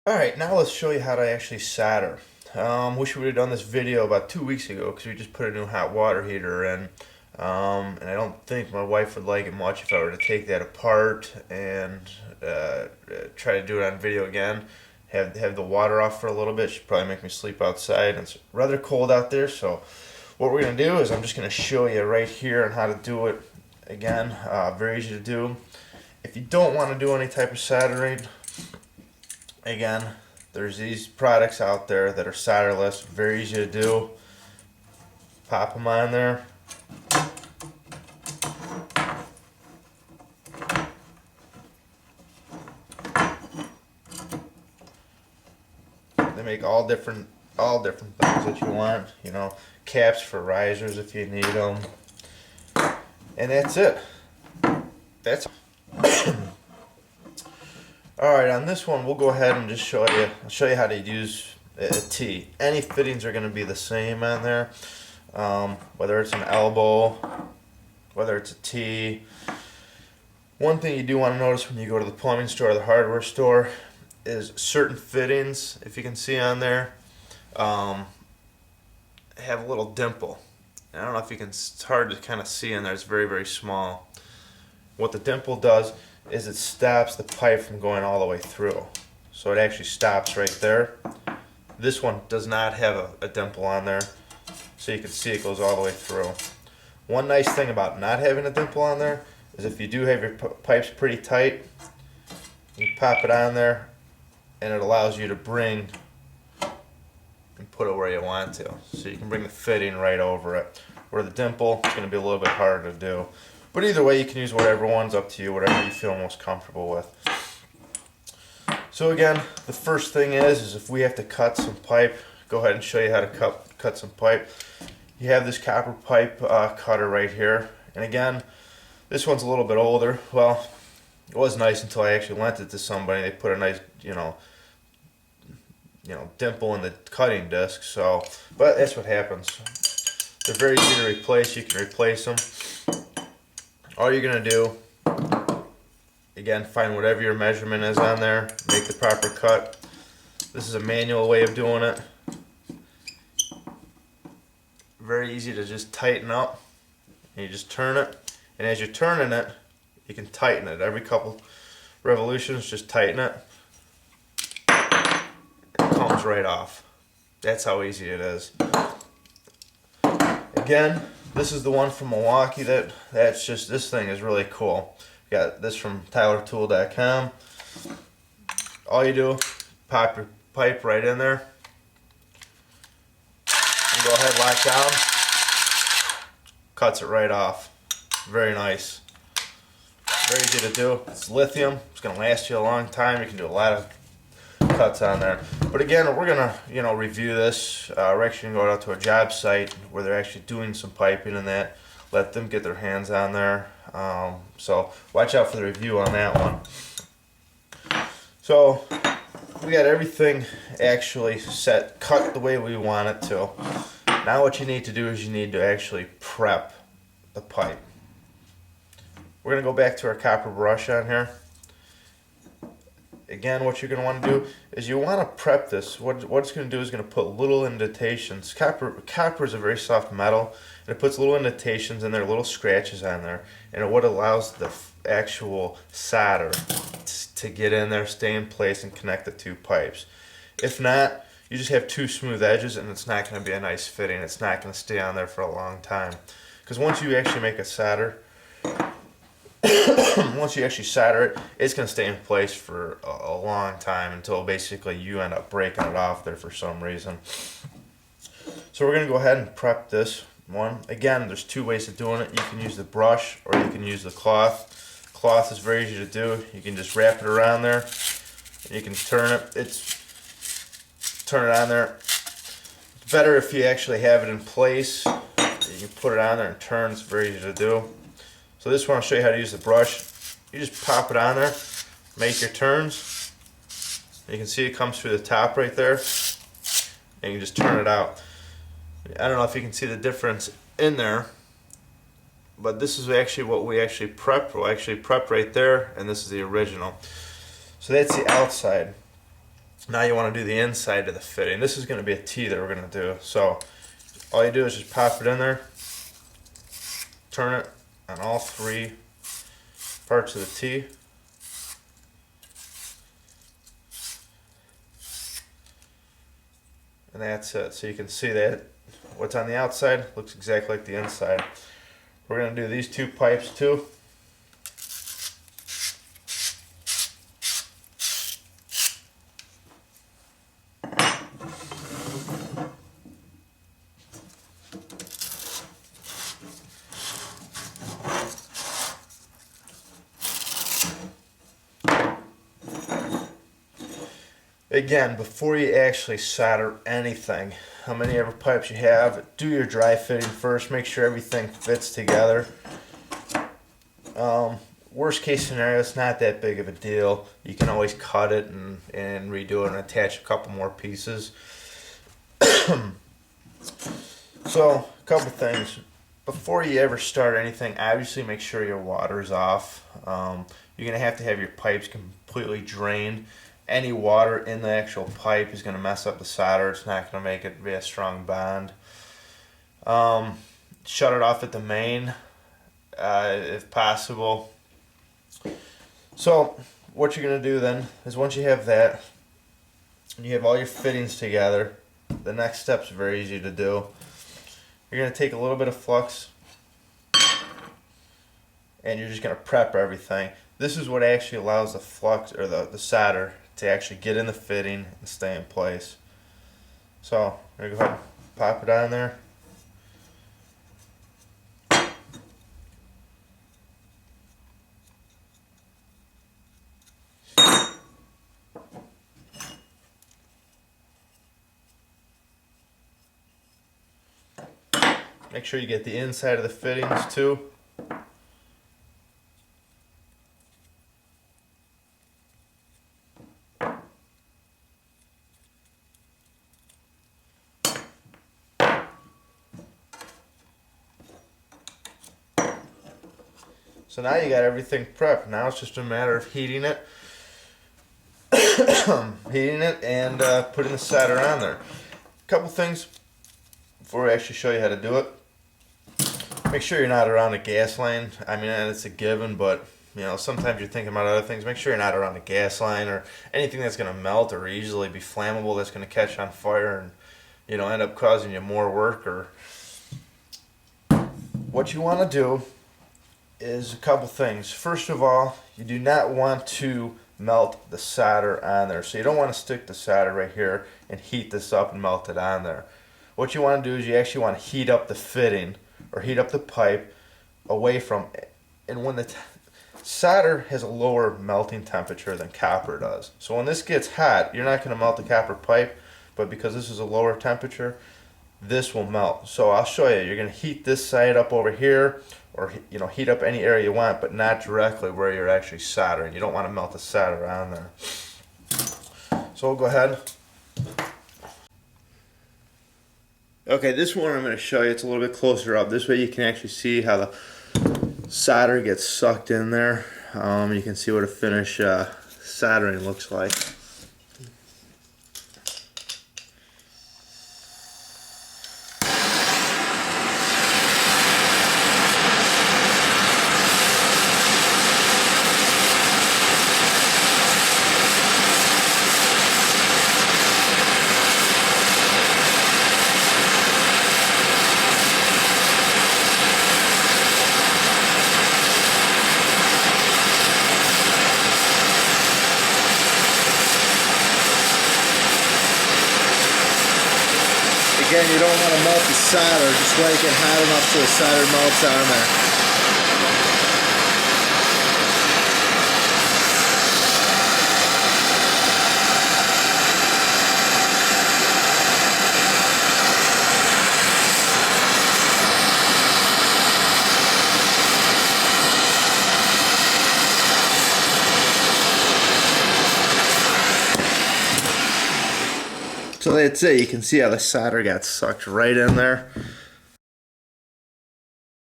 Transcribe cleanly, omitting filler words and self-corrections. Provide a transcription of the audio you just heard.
Alright, now let's show you how to actually solder. Wish we would have done this video about 2 weeks ago because we just put a new hot water heater in. And I don't think my wife would like it much if I were to take that apart and try to do it on video again. Have the water off for a little bit. She'd probably make me sleep outside. It's rather cold out there, so what we're going to do is I'm just going to show you right here on how to do it again. Very easy to do. If you don't want to do any type of soldering, again, there's these products out there that are solderless, very easy to do. Pop them on there. They make all different things that you want. You know, caps for risers if you need them, and that's it. That's. Alright, on this one we'll go ahead and just show you. I'll show you how to use a T. Any fittings are going to be the same on there, whether it's an elbow, whether it's a T. One thing you do want to notice when you go to the plumbing store or the hardware store is certain fittings, if you can see on there, have a little dimple. I don't know if you can, it's hard to kind of see in there, it's very, very small. What the dimple does is it stops the pipe from going all the way through. So it actually stops right there. This one does not have a dimple on there, so you can see it goes all the way through. One nice thing about not having a dimple on there is if you do have your pipes pretty tight, you pop it on there and it allows you to bring and put it where you want to. So you can bring the fitting right over it. Where the dimple is going to be a little bit harder to do. But either way, you can use whatever one's up to you, whatever you feel most comfortable with. So again, the first thing is if we have to cut some pipe, go ahead and show you how to cut some pipe. You have this copper pipe cutter right here. And again, this one's a little bit older. Well, it was nice until I actually lent it to somebody. They put a nice, dimple in the cutting disc. So, but that's what happens. They're very easy to replace. You can replace them. All you're going to do, again, find whatever your measurement is on there, make the proper cut. This is a manual way of doing it. Very easy to just tighten up. And you just turn it, and as you're turning it, you can tighten it. Every couple revolutions, just tighten it. It comes right off. That's how easy it is. Again, this is the one from Milwaukee. This thing is really cool. Got this from TylerTool.com. All you do, pop your pipe right in there, and go ahead, lock down. Cuts it right off. Very nice. Very easy to do. It's lithium. It's going to last you a long time. You can do a lot of cuts on there. But again, we're gonna review this. We're actually gonna go out to a job site where they're actually doing some piping and that. Let them get their hands on there. So watch out for the review on that one. So we got everything actually cut the way we want it to. Now what you need to do is you need to actually prep the pipe. We're gonna go back to our copper brush on here. Again, what you're going to want to do is you want to prep this. What it's going to do is going to put little indentations. Copper is a very soft metal, and it puts little indentations in there, little scratches on there, and what allows the actual solder to get in there, stay in place, and connect the two pipes. If not, you just have two smooth edges, and it's not going to be a nice fitting. It's not going to stay on there for a long time. Because once you actually make a solder, once you actually solder it, it's going to stay in place for a long time until basically you end up breaking it off there for some reason. So we're going to go ahead and prep this one. Again, there's two ways of doing it. You can use the brush or you can use the cloth. Cloth is very easy to do. You can just wrap it around there. You can turn it. Turn it on there. It's better if you actually have it in place. You can put it on there and turn. It's very easy to do. So this one I'll show you how to use the brush. You just pop it on there, make your turns. You can see it comes through the top right there, and you can just turn it out. I don't know if you can see the difference in there, but this is actually what we actually prepped. We'll actually prep right there, and this is the original. So that's the outside. Now you want to do the inside of the fitting. This is going to be a T that we're going to do. So all you do is just pop it in there, turn it on all three parts of the T. And that's it. So you can see that what's on the outside looks exactly like the inside. We're going to do these two pipes too. Again, before you actually solder anything, how many ever pipes you have, do your dry fitting first. Make sure everything fits together. Worst case scenario, it's not that big of a deal. You can always cut it and redo it and attach a couple more pieces. So, a couple things. Before you ever start anything, obviously make sure your water's off. You're going to have your pipes completely drained. Any water in the actual pipe is going to mess up the solder. It's not going to make it be a strong bond. Shut it off at the main if possible. So what you're going to do then is once you have that, and you have all your fittings together, the next step's very easy to do. You're going to take a little bit of flux and you're just going to prep everything. This is what actually allows the flux or the solder to actually get in the fitting and stay in place. So I'm going to go ahead and pop it on there. Make sure you get the inside of the fittings too. So now you got everything prepped. Now it's just a matter of heating it, and putting the solder on there. A couple things before I actually show you how to do it. Make sure you're not around a gas line. I mean, it's a given, but you know, sometimes you're thinking about other things. Make sure you're not around a gas line or anything that's going to melt or easily be flammable that's going to catch on fire and, you know, end up causing you more work. Or what you want to do is a couple things. First of all, you do not want to melt the solder on there. So you don't want to stick the solder right here and heat this up and melt it on there. What you want to do is you actually want to heat up the fitting or heat up the pipe away from it. And when the solder has a lower melting temperature than copper does. So when this gets hot, you're not going to melt the copper pipe, but because this is a lower temperature, this will melt. So I'll show you. You're going to heat this side up over here, or heat up any area you want, but not directly where you're actually soldering. You don't want to melt the solder on there. So we'll go ahead. Okay, this one I'm going to show you. It's a little bit closer up. This way you can actually see how the solder gets sucked in there. You can see what a finish soldering looks like. Again, you don't want to melt the solder, just let it get hot enough so the solder melts on there. So that's it. You can see how the solder got sucked right in there.